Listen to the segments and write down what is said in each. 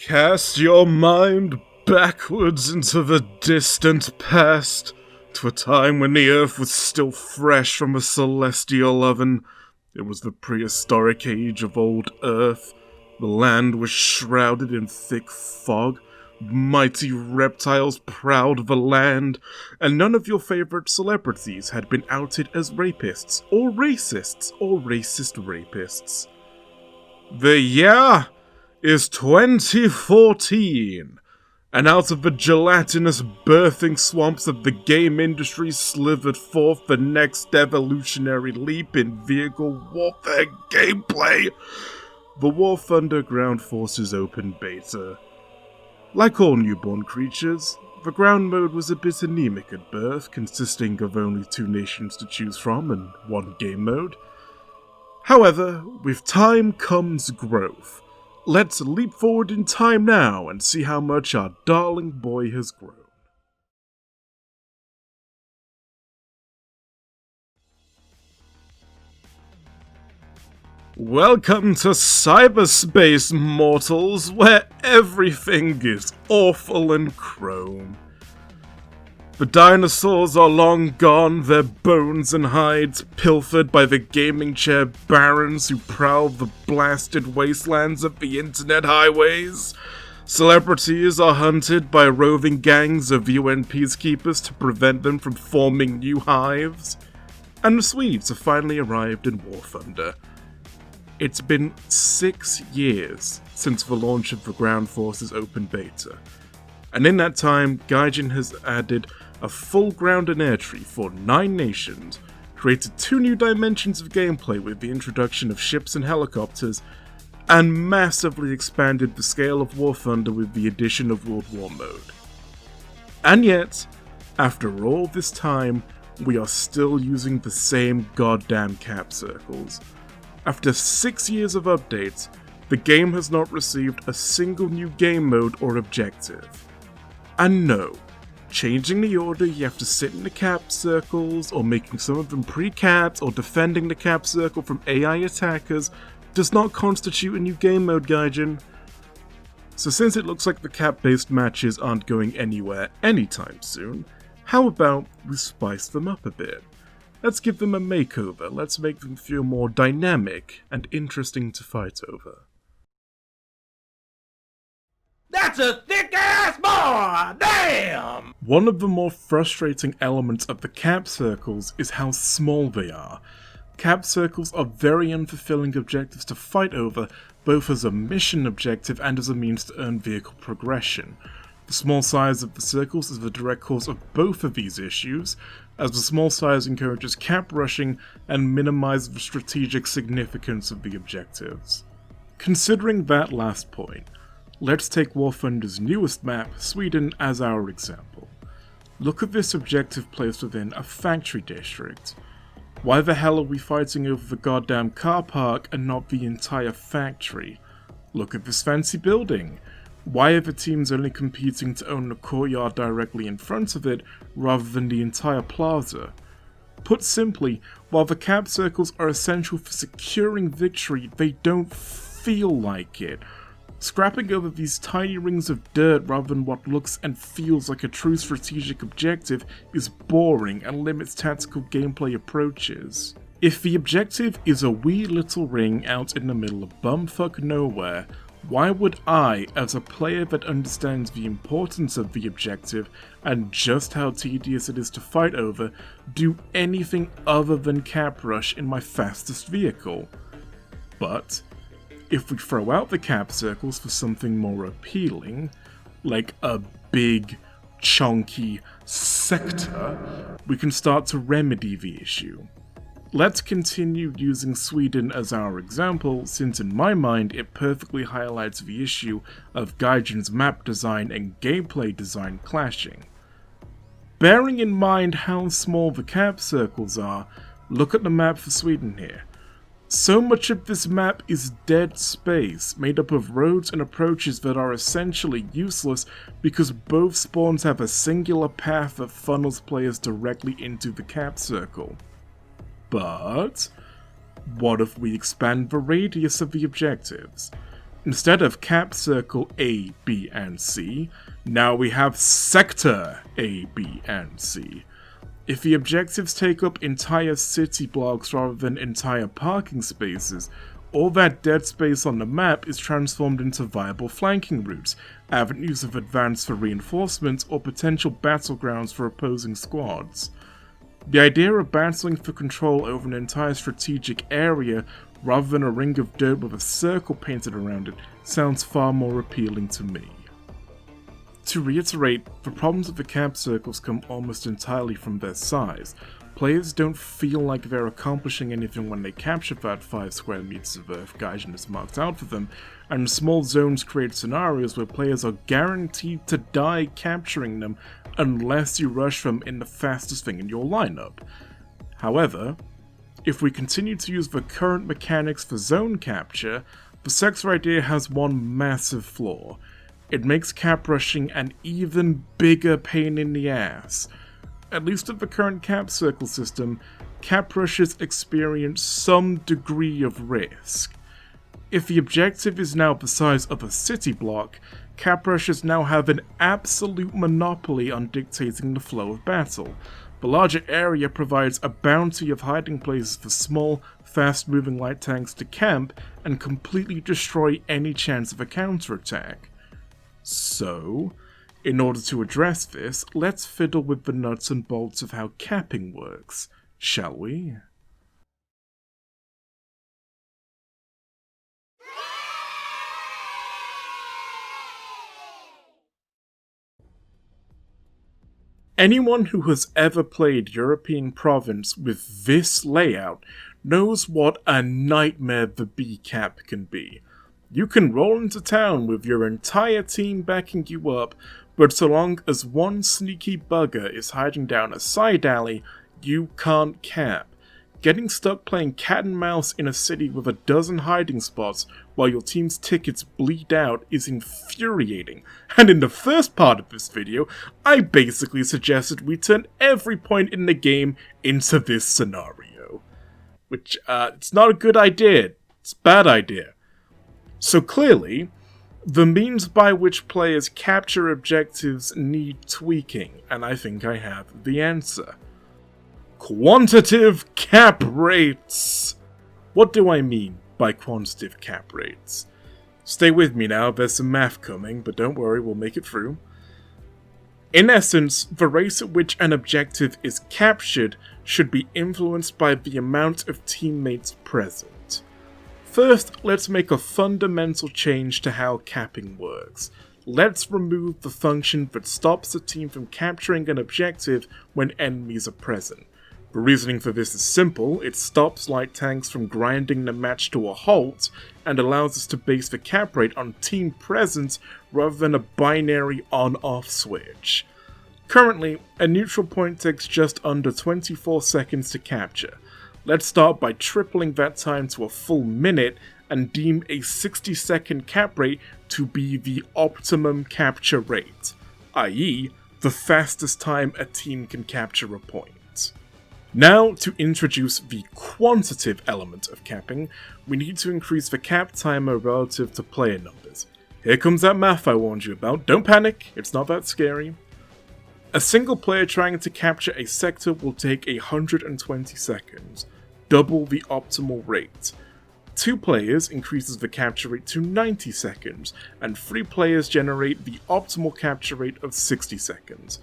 Cast your mind backwards into the distant past, to a time when the earth was still fresh from a celestial oven. It was the prehistoric age of old Earth. The land was shrouded in thick fog. Mighty reptiles prowled the land, and none of your favorite celebrities had been outed as rapists, or racist rapists. The year is 2014, and out of the gelatinous birthing swamps of the game industry slithered forth the next evolutionary leap in vehicle warfare gameplay, the War Thunder Ground Forces Open Beta. Like all newborn creatures, the ground mode was a bit anemic at birth, consisting of only 2 nations to choose from and 1 game mode. However, with time comes growth. Let's leap forward in time now and see how much our darling boy has grown. Welcome to cyberspace, mortals, where everything is awful and chrome. The dinosaurs are long gone, their bones and hides pilfered by the gaming chair barons who prowl the blasted wastelands of the internet highways. Celebrities are hunted by roving gangs of UN peacekeepers to prevent them from forming new hives. And the Swedes have finally arrived in War Thunder. It's been 6 years since the launch of the Ground Forces Open Beta, and in that time, Gaijin has added a full ground and air tree for 9 nations, created 2 new dimensions of gameplay with the introduction of ships and helicopters, and massively expanded the scale of War Thunder with the addition of World War mode. And yet, after all this time, we are still using the same goddamn cap circles. After 6 years of updates, the game has not received a single new game mode or objective. And no, changing the order you have to sit in the cap circles, or making some of them pre-capped, or defending the cap circle from AI attackers does not constitute a new game mode, Gaijin. So since it looks like the cap-based matches aren't going anywhere anytime soon, how about we spice them up a bit? Let's give them a makeover, let's make them feel more dynamic and interesting to fight over. That's a thick-ass boy! Damn! One of the more frustrating elements of the cap circles is how small they are. Cap circles are very unfulfilling objectives to fight over, both as a mission objective and as a means to earn vehicle progression. The small size of the circles is the direct cause of both of these issues, as the small size encourages cap rushing and minimizes the strategic significance of the objectives. Considering that last point, let's take War Thunder's newest map, Sweden, as our example. Look at this objective placed within a factory district. Why the hell are we fighting over the goddamn car park and not the entire factory? Look at this fancy building. Why are the teams only competing to own the courtyard directly in front of it, rather than the entire plaza? Put simply, while the cap circles are essential for securing victory, they don't feel like it. Scrapping over these tiny rings of dirt rather than what looks and feels like a true strategic objective is boring and limits tactical gameplay approaches. If the objective is a wee little ring out in the middle of bumfuck nowhere, why would I, as a player that understands the importance of the objective and just how tedious it is to fight over, do anything other than cap rush in my fastest vehicle? But if we throw out the cap circles for something more appealing, like a big, chunky sector, we can start to remedy the issue. Let's continue using Sweden as our example, since in my mind it perfectly highlights the issue of Gaijin's map design and gameplay design clashing. Bearing in mind how small the cap circles are, look at the map for Sweden here. So much of this map is dead space, made up of roads and approaches that are essentially useless because both spawns have a singular path that funnels players directly into the cap circle. But what if we expand the radius of the objectives? Instead of Cap Circle A, B, and C, now we have Sector A, B, and C. If the objectives take up entire city blocks rather than entire parking spaces, all that dead space on the map is transformed into viable flanking routes, avenues of advance for reinforcements, or potential battlegrounds for opposing squads. The idea of battling for control over an entire strategic area rather than a ring of dirt with a circle painted around it sounds far more appealing to me. To reiterate, the problems of the cap circles come almost entirely from their size. Players don't feel like they're accomplishing anything when they capture that 5 square meters of Earth Gaijin has marked out for them, and small zones create scenarios where players are guaranteed to die capturing them unless you rush them in the fastest thing in your lineup. However, if we continue to use the current mechanics for zone capture, the sector idea has one massive flaw. It makes cap rushing an even bigger pain in the ass. At least at the current cap circle system, cap rushers experience some degree of risk. If the objective is now the size of a city block, cap rushers now have an absolute monopoly on dictating the flow of battle. The larger area provides a bounty of hiding places for small, fast-moving light tanks to camp and completely destroy any chance of a counterattack. So, in order to address this, let's fiddle with the nuts and bolts of how capping works, shall we? Anyone who has ever played European Province with this layout knows what a nightmare the B cap can be. You can roll into town with your entire team backing you up, but so long as one sneaky bugger is hiding down a side alley, you can't cap. Getting stuck playing cat and mouse in a city with a dozen hiding spots while your team's tickets bleed out is infuriating, and in the first part of this video, I basically suggested we turn every point in the game into this scenario. Which, it's not a good idea, it's a bad idea. So clearly, the means by which players capture objectives need tweaking, and I think I have the answer. Quantitative Cap Rates! What do I mean by Quantitative Cap Rates? Stay with me now, there's some math coming, but don't worry, we'll make it through. In essence, the rate at which an objective is captured should be influenced by the amount of teammates present. First, let's make a fundamental change to how capping works. Let's remove the function that stops the team from capturing an objective when enemies are present. The reasoning for this is simple: it stops light tanks from grinding the match to a halt, and allows us to base the cap rate on team presence rather than a binary on-off switch. Currently, a neutral point takes just under 24 seconds to capture. Let's start by tripling that time to a full minute and deem a 60-second cap rate to be the optimum capture rate, i.e., the fastest time a team can capture a point. Now, to introduce the quantitative element of capping, we need to increase the cap timer relative to player numbers. Here comes that math I warned you about. Don't panic, it's not that scary. A single player trying to capture a sector will take 120 seconds, double the optimal rate. 2 players increases the capture rate to 90 seconds, and 3 players generate the optimal capture rate of 60 seconds.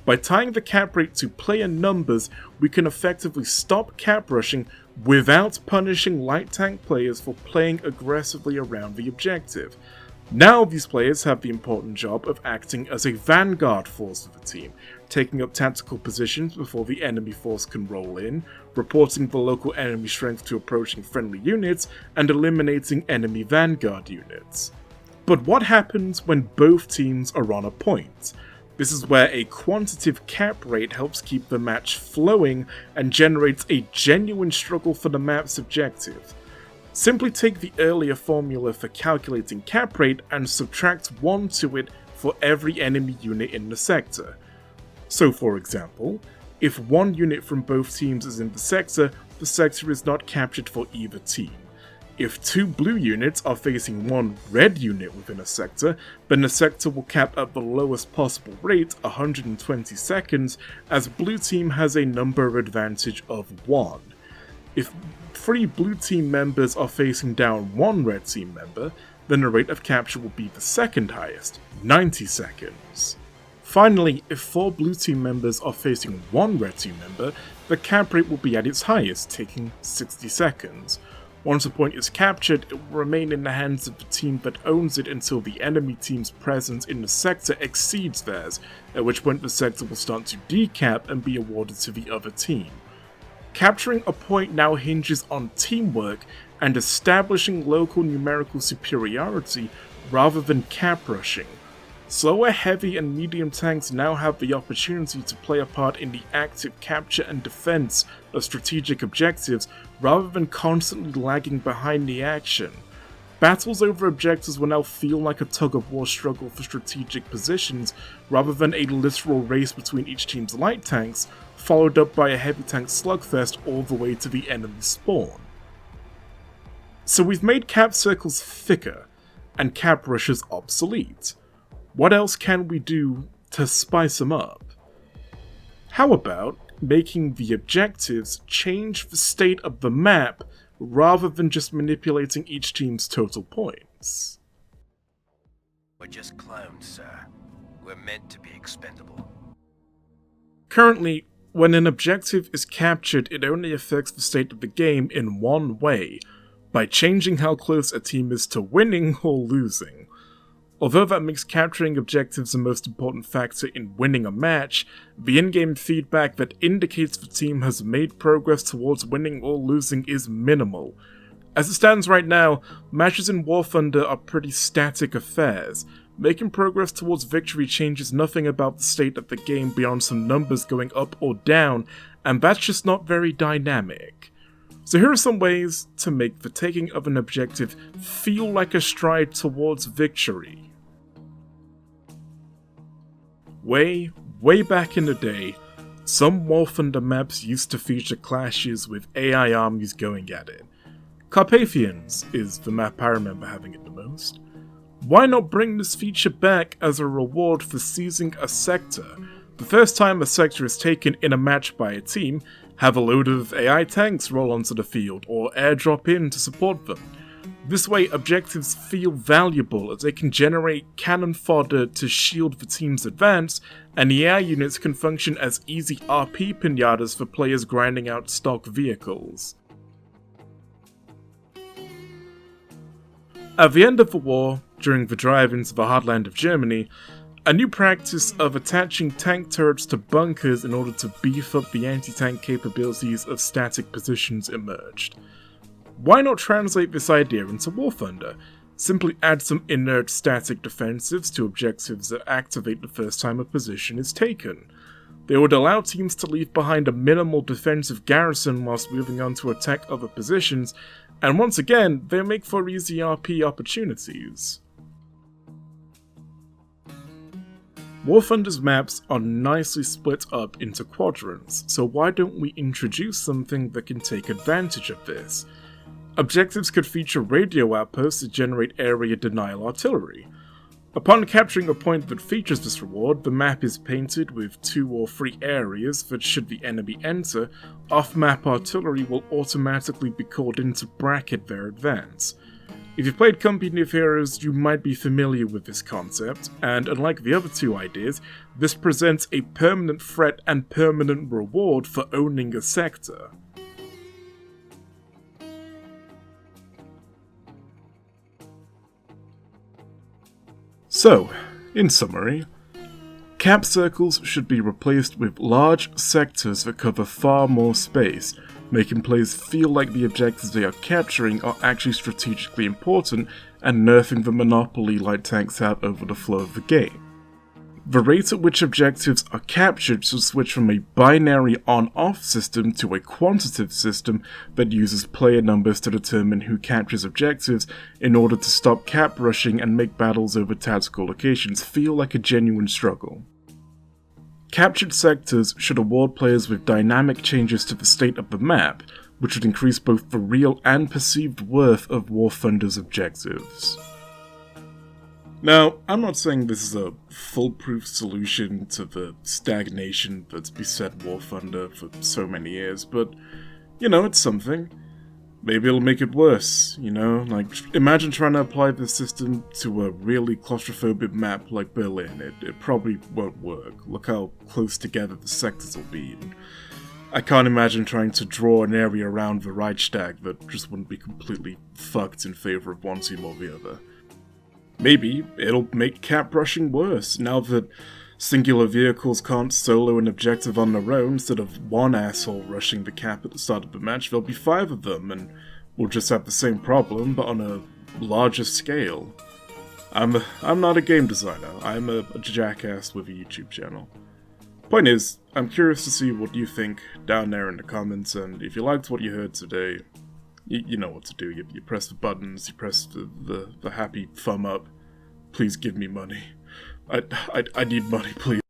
By tying the cap rate to player numbers, we can effectively stop cap rushing without punishing light tank players for playing aggressively around the objective. Now these players have the important job of acting as a vanguard force of the team, taking up tactical positions before the enemy force can roll in, reporting the local enemy strength to approaching friendly units, and eliminating enemy vanguard units. But what happens when both teams are on a point? This is where a quantitative cap rate helps keep the match flowing and generates a genuine struggle for the map's objective. Simply take the earlier formula for calculating cap rate and subtract 1 to it for every enemy unit in the sector. So for example, if 1 unit from both teams is in the sector is not captured for either team. If 2 blue units are facing 1 red unit within a sector, then the sector will cap at the lowest possible rate, 120 seconds, as blue team has a number advantage of 1. If 3 blue team members are facing down 1 red team member, then the rate of capture will be the second highest, 90 seconds. Finally, if 4 blue team members are facing 1 red team member, the cap rate will be at its highest, taking 60 seconds. Once a point is captured, it will remain in the hands of the team that owns it until the enemy team's presence in the sector exceeds theirs, at which point the sector will start to decap and be awarded to the other team. Capturing a point now hinges on teamwork and establishing local numerical superiority rather than cap rushing. Slower, heavy, and medium tanks now have the opportunity to play a part in the active capture and defense of strategic objectives rather than constantly lagging behind the action. Battles over objectives will now feel like a tug-of-war struggle for strategic positions rather than a literal race between each team's light tanks, followed up by a heavy tank slugfest all the way to the enemy spawn. So we've made cap circles thicker, and cap rushes obsolete. What else can we do to spice them up? How about making the objectives change the state of the map rather than just manipulating each team's total points? We're just clones, sir. We're meant to be expendable. Currently, when an objective is captured, it only affects the state of the game in one way, by changing how close a team is to winning or losing. Although that makes capturing objectives the most important factor in winning a match, the in-game feedback that indicates the team has made progress towards winning or losing is minimal. As it stands right now, matches in War Thunder are pretty static affairs. Making progress towards victory changes nothing about the state of the game beyond some numbers going up or down, and that's just not very dynamic. So here are some ways to make the taking of an objective feel like a stride towards victory. Way back in the day, some War Thunder maps used to feature clashes with AI armies going at it. Carpathians is the map I remember having it the most. Why not bring this feature back as a reward for seizing a sector? The first time a sector is taken in a match by a team, have a load of AI tanks roll onto the field or airdrop in to support them. This way, objectives feel valuable as they can generate cannon fodder to shield the team's advance, and the AI units can function as easy RP pinatas for players grinding out stock vehicles. At the end of the war, during the drive into the heartland of Germany, a new practice of attaching tank turrets to bunkers in order to beef up the anti-tank capabilities of static positions emerged. Why not translate this idea into War Thunder? Simply add some inert static defensives to objectives that activate the first time a position is taken. They would allow teams to leave behind a minimal defensive garrison whilst moving on to attack other positions, and once again, they make for easy RP opportunities. War Thunder's maps are nicely split up into quadrants, so why don't we introduce something that can take advantage of this? Objectives could feature radio outposts to generate area denial artillery. Upon capturing a point that features this reward, the map is painted with 2 or 3 areas that, should the enemy enter, off-map artillery will automatically be called in to bracket their advance. If you've played Company of Heroes, you might be familiar with this concept, and unlike the other 2 ideas, this presents a permanent threat and permanent reward for owning a sector. So, in summary, cap circles should be replaced with large sectors that cover far more space, making players feel like the objectives they are capturing are actually strategically important and nerfing the monopoly light tanks have over the flow of the game. The rate at which objectives are captured should switch from a binary on-off system to a quantitative system that uses player numbers to determine who captures objectives in order to stop cap rushing and make battles over tactical locations feel like a genuine struggle. Captured sectors should award players with dynamic changes to the state of the map, which would increase both the real and perceived worth of War Thunder's objectives. Now, I'm not saying this is a foolproof solution to the stagnation that's beset War Thunder for so many years, but, it's something. Maybe it'll make it worse, Like, imagine trying to apply this system to a really claustrophobic map like Berlin. It probably won't work. Look how close together the sectors will be. And I can't imagine trying to draw an area around the Reichstag that just wouldn't be completely fucked in favor of one team or the other. Maybe it'll make cap rushing worse, now that singular vehicles can't solo an objective on their own. Instead of one asshole rushing the cap at the start of the match, there'll be 5 of them, and we'll just have the same problem, but on a larger scale. I'm not a game designer, I'm a jackass with a YouTube channel. Point is, I'm curious to see what you think down there in the comments, and if you liked what you heard today, you know what to do. You press the buttons, you press the happy thumb up. Please give me money. I need money, please.